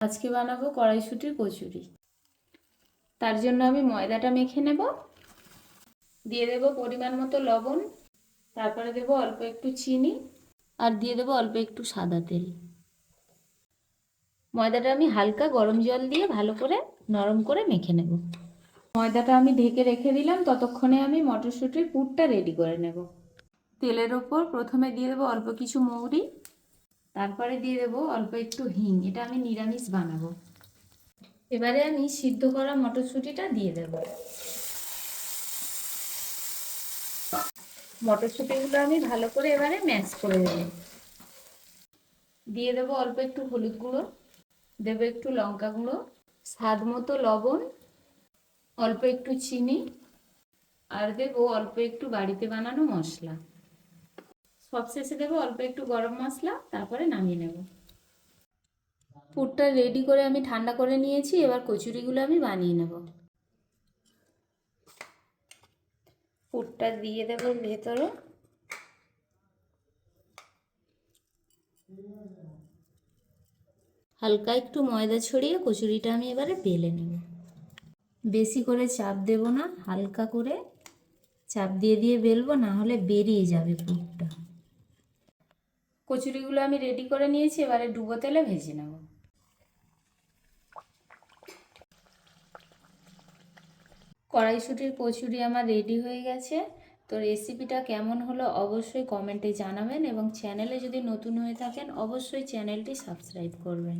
আজকে বানাবো কড়াইশুঁটির কচুরি। তার জন্য আমি ময়দাটা মেখে নেব। দিয়ে দেব পরিমাণ মতো লবণ, তারপরে দেব অল্প একটু চিনি, আর দিয়ে দেব অল্প একটু সাদা তেল। ময়দাটা আমি হালকা গরম জল দিয়ে ভালো করে নরম করে মেখে নেব। ময়দাটা আমি ঢেকে রেখে দিলাম, ততক্ষণে আমি মটরশুঁটির পুরটা রেডি করে নেব। তেলের ওপর প্রথমে দিয়ে দেবো অল্প কিছু মৌরি, তারপরে দিয়ে দেবো অল্প একটু হিং। এটা আমি নিরামিষ বানাবো। এবারে আমি সিদ্ধ করা মটরশুঁটিটা দিয়ে দেব। মটরশুঁটিগুলো আমি ভালো করে এবারে ম্যাশ করে দেব। দিয়ে দেবো অল্প একটু হলুদ গুঁড়ো, দেবো একটু লঙ্কা গুঁড়ো, স্বাদ মতো লবণ, অল্প একটু চিনি, আর দেবো অল্প একটু বাড়িতে বানানো মশলা। সবশেষে দেবো অল্প একটু গরম মশলা, তারপরে নামিয়ে নেব। পুরটা রেডি করে আমি ঠান্ডা করে নিয়েছি। এবার কচুরিগুলো আমি বানিয়ে নেব। পুরটা দিয়ে দেবো ভেতরে। হালকা একটু ময়দা ছড়িয়ে কচুরিটা আমি এবারে বেলে নেব। বেশি করে চাপ দেব না, হালকা করে চাপ দিয়ে দিয়ে বেলবো, না হলে বেরিয়ে যাবে পুরটা। কচুরিগুলো আমি রেডি করে নিয়েছি, এবারে ডুবো তেলে ভেজে নেব। কড়াইশুঁটির কচুরি আমার রেডি হয়ে গেছে। তো রেসিপিটা কেমন হলো অবশ্যই কমেন্টে জানাবেন, এবং চ্যানেলে যদি নতুন হয়ে থাকেন অবশ্যই চ্যানেলটি সাবস্ক্রাইব করবেন।